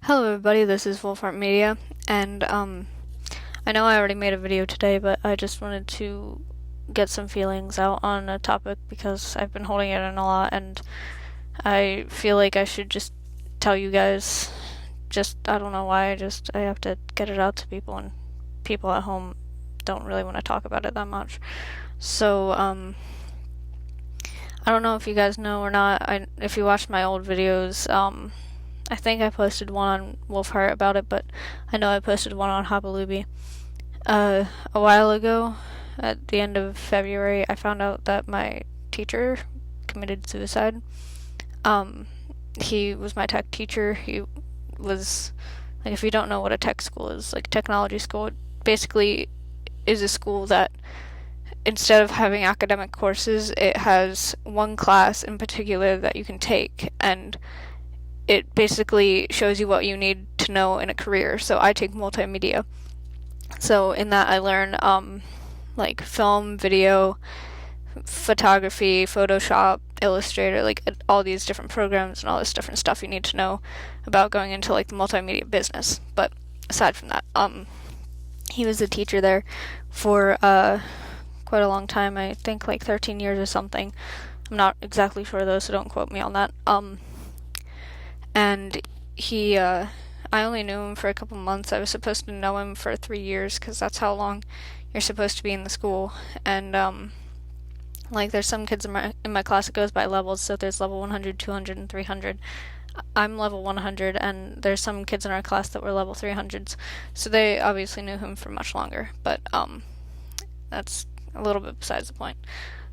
Hello everybody, this is Wolfart Media, and I know I already made a video today, but I just wanted to get some feelings out on a topic because I've been holding it in a lot, and I feel like I should just tell you guys. I don't know why, I have to get it out to people, and people at home don't really want to talk about it that much. So, I don't know if you guys know or not. If you watched my old videos, I think I posted one on Wolfheart about it, but I know I posted one on Hapalubi. A while ago, at the end of February, I found out that my teacher committed suicide. He was my tech teacher. He was, like, if you don't know what a tech school is, like technology school, it basically is a school that instead of having academic courses, it has one class in particular that you can take, and it basically shows you what you need to know in a career. So I take multimedia. So in that I learn like film, video, photography, Photoshop, Illustrator, like all these different programs and all this different stuff you need to know about going into like the multimedia business. But aside from that, he was a teacher there for quite a long time. I think like 13 years or something. I'm not exactly sure though, so don't quote me on that. And he, I only knew him for a couple months. I was supposed to know him for 3 years, because that's how long you're supposed to be in the school. And, like, there's some kids in my class that goes by levels, so there's level 100, 200, and 300. I'm level 100, and there's some kids in our class that were level 300s, so they obviously knew him for much longer, but, that's a little bit besides the point.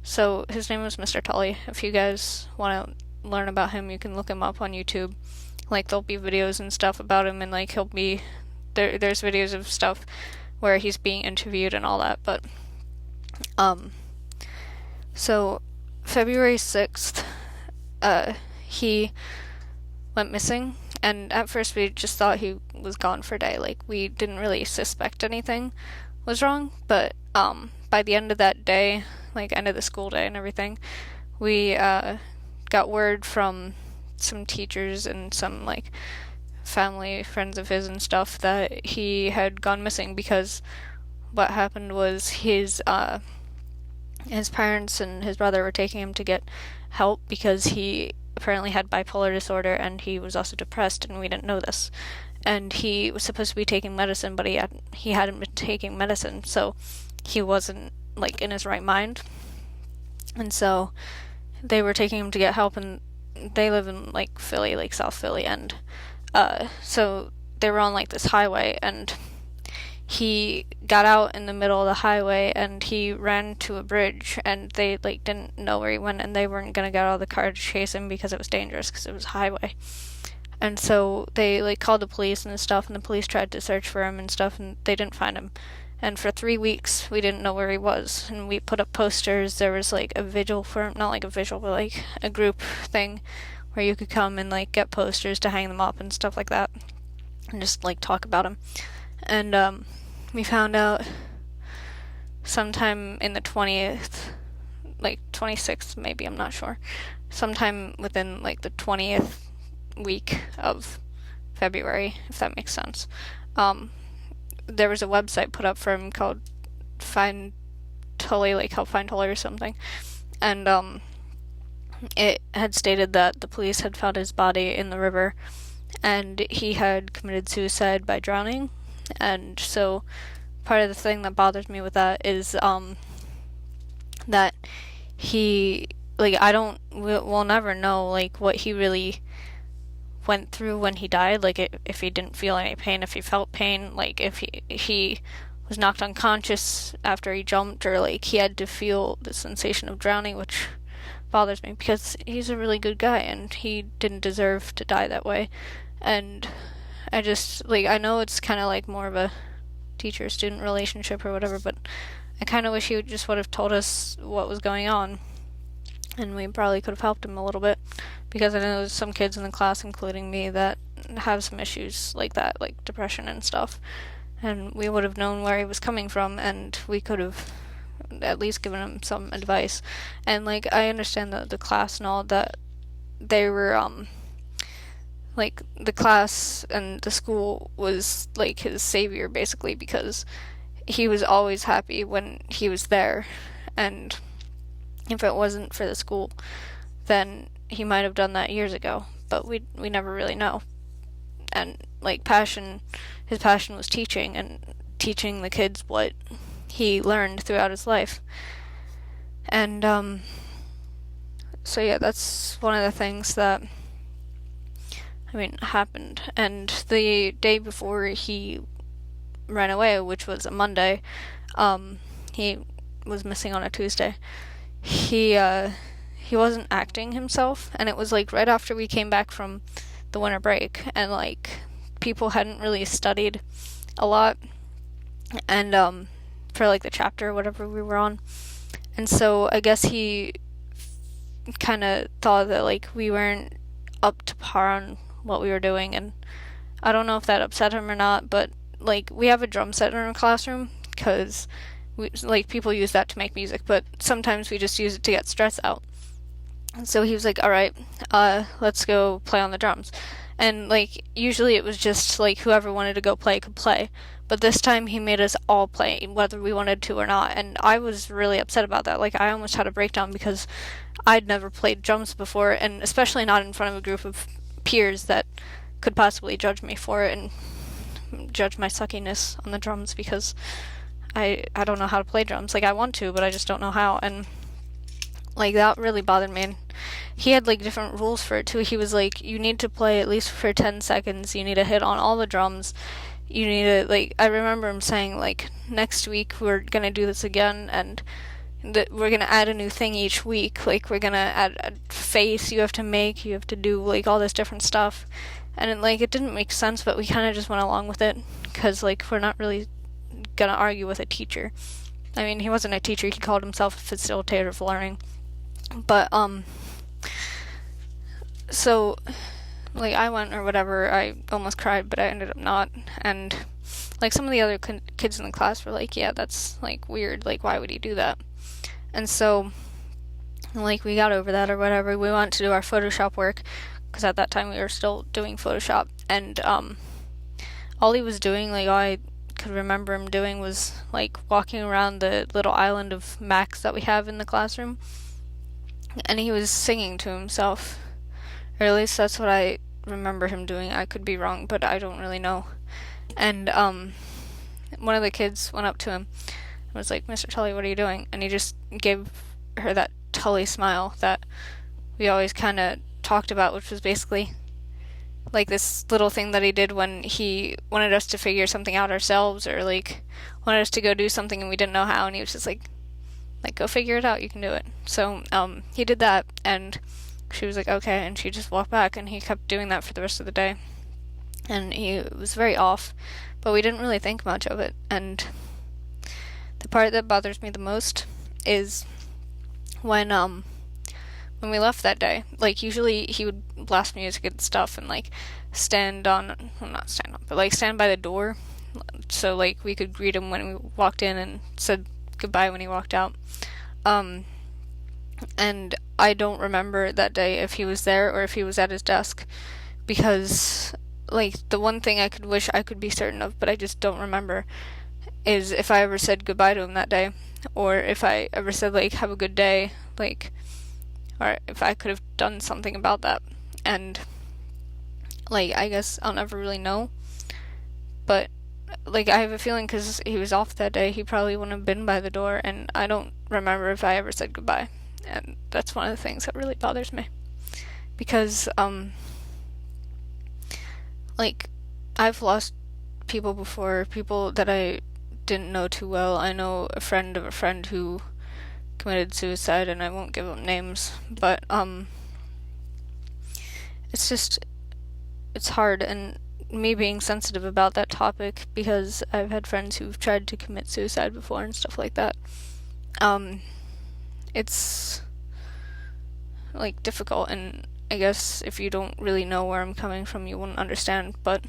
So, his name was Mr. Tully. If you guys want to learn about him, you can look him up on YouTube. Like, there'll be videos and stuff about him, and like he'll be there's videos of stuff where he's being interviewed and all that. But so February 6th, he went missing, and at first we just thought he was gone for a day. Like, we didn't really suspect anything was wrong, but by the end of that day, like end of the school day and everything, we got word from some teachers and some like family friends of his and stuff that he had gone missing, because what happened was his parents and his brother were taking him to get help because he apparently had bipolar disorder, and he was also depressed, and we didn't know this. And he was supposed to be taking medicine, but he hadn't been taking medicine, so he wasn't like in his right mind. And so they were taking him to get help, and they live in like Philly, like South Philly, and so they were on like this highway, and he got out in the middle of the highway and he ran to a bridge, and they like didn't know where he went, and they weren't gonna get out of the car to chase him because it was dangerous, because it was a highway. And so they like called the police and stuff, and the police tried to search for him and stuff, and they didn't find him. And for 3 weeks, we didn't know where he was. And we put up posters. There was like a vigil for him, not like a vigil, but like a group thing where you could come and like get posters to hang them up and stuff like that, and just like talk about him. And we found out sometime in the 20th, like 26th maybe, I'm not sure, sometime within like the 20th week of February, if that makes sense. There was a website put up for him called Find Tully, like Help Find Tully or something, and it had stated that the police had found his body in the river, and he had committed suicide by drowning. And so part of the thing that bothers me with that is that he, like, we'll never know like what he really went through when he died, like if he didn't feel any pain, if he felt pain, like if he was knocked unconscious after he jumped, or like he had to feel the sensation of drowning, which bothers me because he's a really good guy and he didn't deserve to die that way. And I just, like, I know it's kind of like more of a teacher-student relationship or whatever, but I kind of wish he would have told us what was going on, and we probably could have helped him a little bit, because I know there's some kids in the class, including me, that have some issues like that, like depression and stuff, and we would have known where he was coming from, and we could have at least given him some advice. And like, I understand that the class and all that, they were like the class and the school was like his savior basically, because he was always happy when he was there, and if it wasn't for the school, then he might have done that years ago, but we never really know. And like his passion was teaching, and teaching the kids what he learned throughout his life. And so yeah, that's one of the things that happened. And the day before he ran away, which was a Monday, he was missing on a Tuesday. He wasn't acting himself, and it was like right after we came back from the winter break, and like people hadn't really studied a lot, and for like the chapter or whatever we were on, and so I guess he kind of thought that like we weren't up to par on what we were doing, and I don't know if that upset him or not, but like we have a drum set in our classroom because people use that to make music, but sometimes we just use it to get stress out. And so he was like, all right, let's go play on the drums. And like usually it was just like whoever wanted to go play could play, but this time he made us all play whether we wanted to or not, and I was really upset about that. Like I almost had a breakdown because I'd never played drums before, and especially not in front of a group of peers that could possibly judge me for it and judge my suckiness on the drums, because I don't know how to play drums. Like I want to, but I just don't know how, and like that really bothered me. And he had like different rules for it too. He was like, you need to play at least for 10 seconds, you need to hit on all the drums, you need to, like, I remember him saying like, next week we're gonna do this again, and that we're gonna add a new thing each week. Like we're gonna add a face you have to make, you have to do like all this different stuff, and it didn't make sense, but we kind of just went along with it because like we're not really gonna argue with a teacher. I mean, he wasn't a teacher, he called himself a facilitator of learning. But so like I went or whatever, I almost cried, but I ended up not. And like some of the other kids in the class were like, yeah, that's like weird, like why would he do that? And so like we got over that or whatever. We went to do our Photoshop work, because at that time we were still doing Photoshop, and all he was doing, like all I could remember him doing, was like walking around the little island of Macs that we have in the classroom, and he was singing to himself, or at least that's what I remember him doing. I could be wrong, but I don't really know. And one of the kids went up to him and was like, Mr. Tully, what are you doing? And he just gave her that Tully smile that we always kind of talked about, which was basically like this little thing that he did when he wanted us to figure something out ourselves, or like wanted us to go do something and we didn't know how, and he was just like go figure it out, you can do it. So he did that, and she was like, okay, and she just walked back, and he kept doing that for the rest of the day, and he was very off, but we didn't really think much of it. And the part that bothers me the most is when we left that day. Like usually he would blast music and stuff, and like stand by the door, so like we could greet him when we walked in, and said goodbye when he walked out. And I don't remember that day if he was there or if he was at his desk, because like the one thing I could wish I could be certain of, but I just don't remember, is if I ever said goodbye to him that day, or if I ever said like have a good day, like, or if I could have done something about that. And like I guess I'll never really know, but like I have a feeling because he was off that day, he probably wouldn't have been by the door, and I don't remember if I ever said goodbye. And that's one of the things that really bothers me, because like I've lost people before, people that I didn't know too well. I know a friend of a friend who committed suicide, and I won't give up names, but it's hard, and me being sensitive about that topic, because I've had friends who've tried to commit suicide before and stuff like that. It's like difficult, and I guess if you don't really know where I'm coming from, you wouldn't understand, but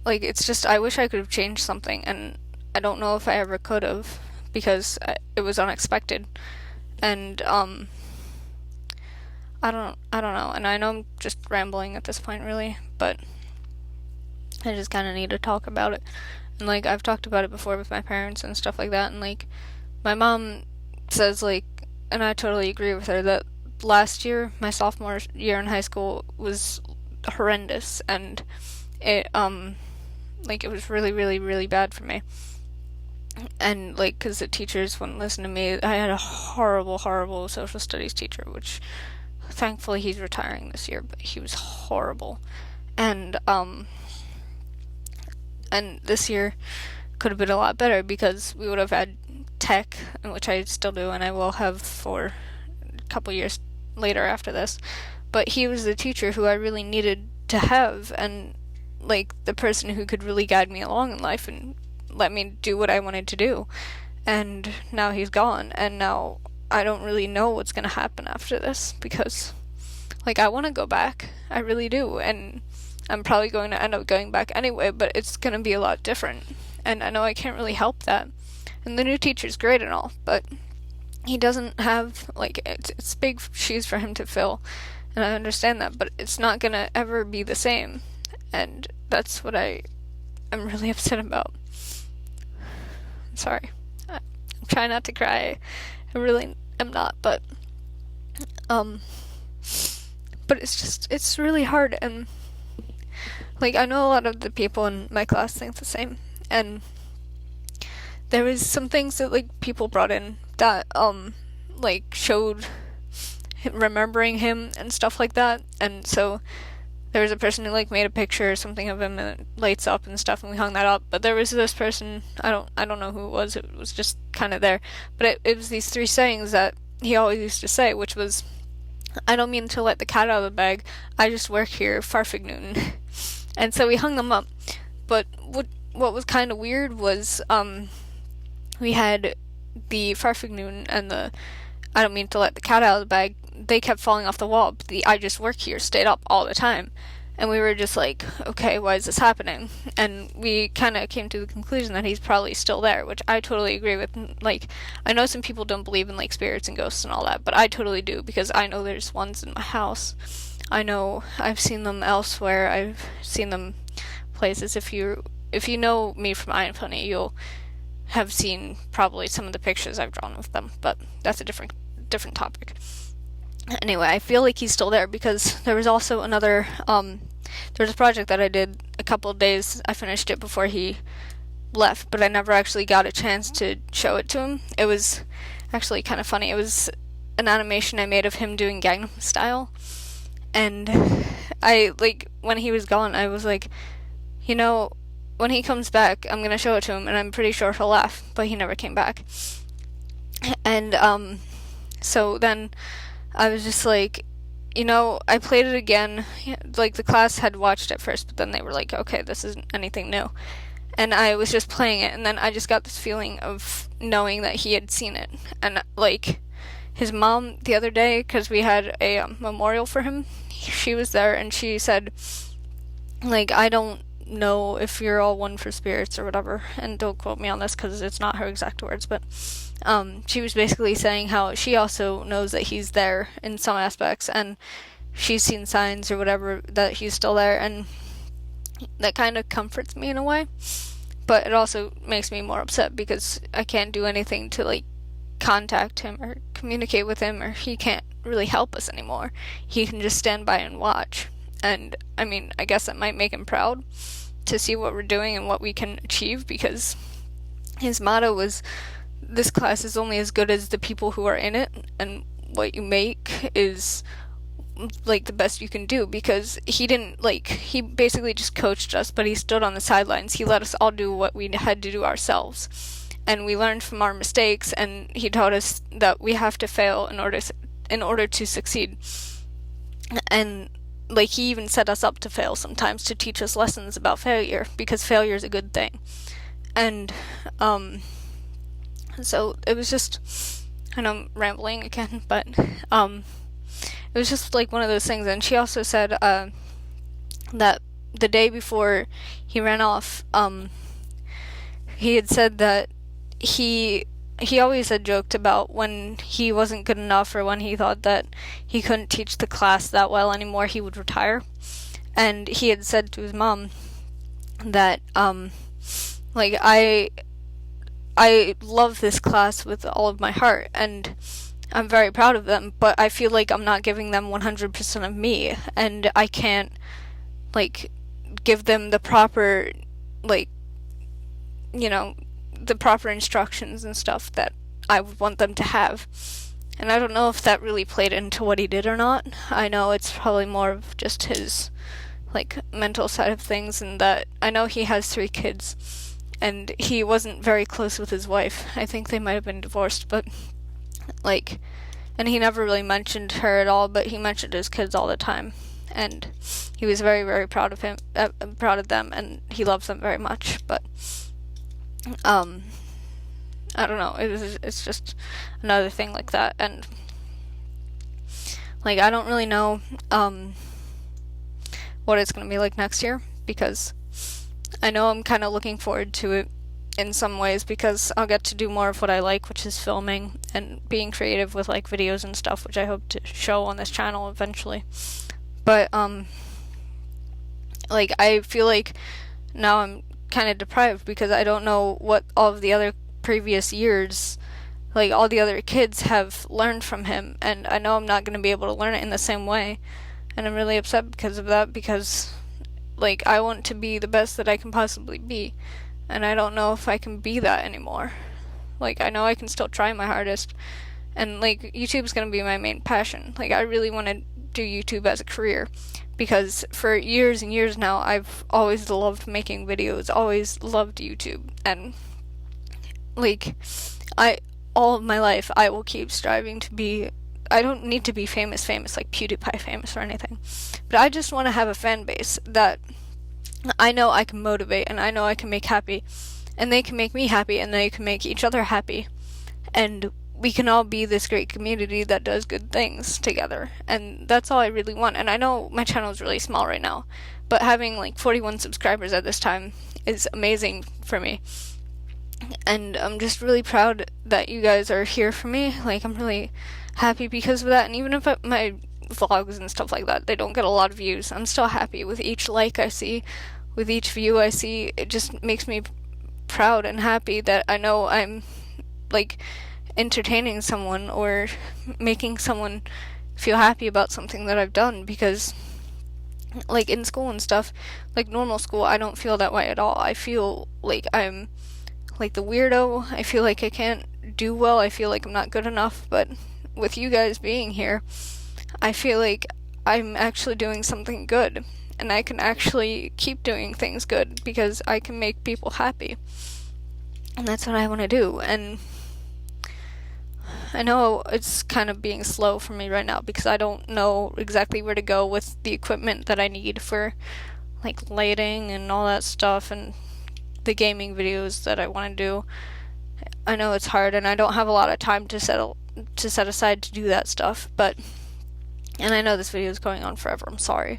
like it's just, I wish I could have changed something, and I don't know if I ever could have, because it was unexpected. And I don't know, and I know I'm just rambling at this point, really, but I just kind of need to talk about it. And, like, I've talked about it before with my parents and stuff like that, and, like, my mom says, like, and I totally agree with her, that last year, my sophomore year in high school, was horrendous, and it, like, it was really, really, really bad for me. And, like, because the teachers wouldn't listen to me. I had a horrible, horrible social studies teacher, which, thankfully, he's retiring this year, but he was horrible. And this year could have been a lot better, because we would have had tech, which I still do, and I will have for a couple years later after this. But he was the teacher who I really needed to have, and, like, the person who could really guide me along in life and let me do what I wanted to do. And now he's gone, and now I don't really know what's going to happen after this, because, like, I want to go back. I really do, and I'm probably going to end up going back anyway, but it's going to be a lot different, and I know I can't really help that. And the new teacher's great and all, but he doesn't have, like, it's big shoes for him to fill, and I understand that, but it's not going to ever be the same, and that's what I'm really upset about. Sorry. I'm trying not to cry. I really am not, but it's really hard, and, like, I know a lot of the people in my class think the same, and there was some things that, like, people brought in that, like, showed remembering him and stuff like that, and so there was a person who, like, made a picture or something of him, and it lights up and stuff, and we hung that up. But there was this person, I don't know who it was just kind of there, but it was these 3 sayings that he always used to say, which was, "I don't mean to let the cat out of the bag, I just work here, Farfignoon." And so we hung them up. But what was kind of weird was, we had the Farfignoon and the "I don't mean to let the cat out of the bag," they kept falling off the wall, but the "I just work here" stayed up all the time. And we were just like, okay, why is this happening? And we kind of came to the conclusion that he's probably still there, which I totally agree with. Like, I know some people don't believe in, like, spirits and ghosts and all that, but I totally do, because I know there's ones in my house. I know I've seen them elsewhere. I've seen them places. If you know me from Iron Funny, you'll have seen probably some of the pictures I've drawn with them, but that's a different topic. Anyway, I feel like he's still there, because there was also another, there was a project that I did a couple of days. I finished it before he left, but I never actually got a chance to show it to him. It was actually kind of funny. It was an animation I made of him doing Gangnam Style, and I, like, when he was gone, I was like, you know, when he comes back, I'm gonna show it to him, and I'm pretty sure he'll laugh, but he never came back. And, so then I was just like, you know, I played it again. Like, the class had watched it first, but then they were like, okay, this isn't anything new. And I was just playing it, and then I just got this feeling of knowing that he had seen it. And, like, his mom the other day, because we had a memorial for him, she was there, and she said, like, I don't know if you're all one for spirits or whatever, and don't quote me on this because it's not her exact words, but she was basically saying how she also knows that he's there in some aspects, and she's seen signs or whatever that he's still there, and that kind of comforts me in a way, but it also makes me more upset because I can't do anything to, like, contact him or communicate with him, or he can't really help us anymore. He can just stand by and watch. And, I mean, I guess that might make him proud to see what we're doing and what we can achieve, because his motto was, this class is only as good as the people who are in it, and what you make is, like, the best you can do, because he didn't, like, he basically just coached us, but he stood on the sidelines. He let us all do what we had to do ourselves, and we learned from our mistakes, and he taught us that we have to fail in order to succeed. And, like, he even set us up to fail sometimes, to teach us lessons about failure, because failure is a good thing. And so it was just, I know I'm rambling again, but it was just, like, one of those things. And she also said that the day before he ran off, he had said that he he always had joked about when he wasn't good enough or when he thought that he couldn't teach the class that well anymore, he would retire. And he had said to his mom that, like, I love this class with all of my heart, and I'm very proud of them, but I feel like I'm not giving them 100% of me, and I can't, like, give them the proper, like, you know, the proper instructions and stuff that I would want them to have. And I don't know if that really played into what he did or not. I know it's probably more of just his, like, mental side of things, and that I know he has 3 kids, and he wasn't very close with his wife. I think they might have been divorced, but, like, and he never really mentioned her at all, but he mentioned his kids all the time. And he was very, very proud of them, and he loves them very much, but I don't know, it's just another thing like that. And, like, I don't really know what it's gonna be like next year, because I know I'm kind of looking forward to it in some ways, because I'll get to do more of what I like, which is filming and being creative with, like, videos and stuff, which I hope to show on this channel eventually. But like, I feel like now I'm kind of deprived, because I don't know what all of the other previous years, like, all the other kids have learned from him, and I know I'm not going to be able to learn it in the same way, and I'm really upset because of that, because, like, I want to be the best that I can possibly be, and I don't know if I can be that anymore. Like, I know I can still try my hardest, and, like, YouTube's going to be my main passion. Like, I really want to do YouTube as a career, because for years and years now, I've always loved making videos, always loved YouTube, and, like, all of my life, I will keep striving to be, I don't need to be famous, like PewDiePie famous or anything, but I just want to have a fan base that I know I can motivate, and I know I can make happy, and they can make me happy, and they can make each other happy, and we can all be this great community that does good things together, and that's all I really want. And I know my channel is really small right now, but having, like, 41 subscribers at this time is amazing for me, and I'm just really proud that you guys are here for me. Like, I'm really happy because of that, and even if my vlogs and stuff like that, they don't get a lot of views, I'm still happy with each like I see, with each view I see. It just makes me proud and happy that I know I'm, like, entertaining someone or making someone feel happy about something that I've done, because, like, in school and stuff, like normal school, I don't feel that way at all. I feel like I'm, like, the weirdo. I feel like I can't do well. I feel like I'm not good enough, but with you guys being here, I feel like I'm actually doing something good, and I can actually keep doing things good, because I can make people happy, and that's what I want to do. And I know it's kind of being slow for me right now, because I don't know exactly where to go with the equipment that I need for, like, lighting and all that stuff, and the gaming videos that I want to do. I know it's hard, and I don't have a lot of time to set aside to do that stuff, but, and I know this video is going on forever, I'm sorry.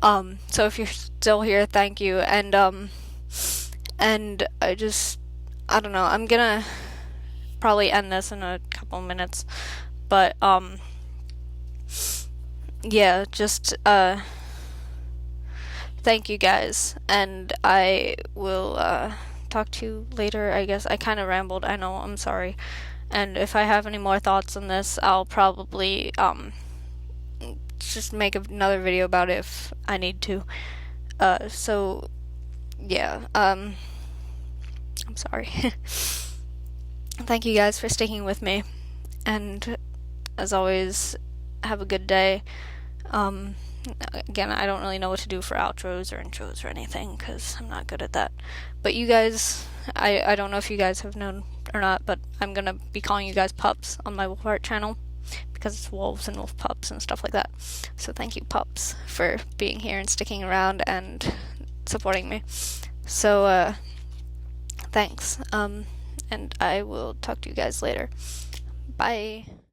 So if you're still here, thank you, and I don't know, I'm gonna probably end this in a couple minutes, but, yeah, just, thank you guys, and I will, talk to you later, I guess. I kind of rambled, I know, I'm sorry, and if I have any more thoughts on this, I'll probably, just make another video about it if I need to. So, yeah, I'm sorry. Thank you guys for sticking with me, and as always, have a good day. Again, I don't really know what to do for outros or intros or anything, because I'm not good at that. But you guys, I don't know if you guys have known or not, but I'm gonna be calling you guys pups on my Wolf Art channel, because it's wolves and wolf pups and stuff like that. So thank you, pups, for being here and sticking around and supporting me. So, thanks, and I will talk to you guys later. Bye.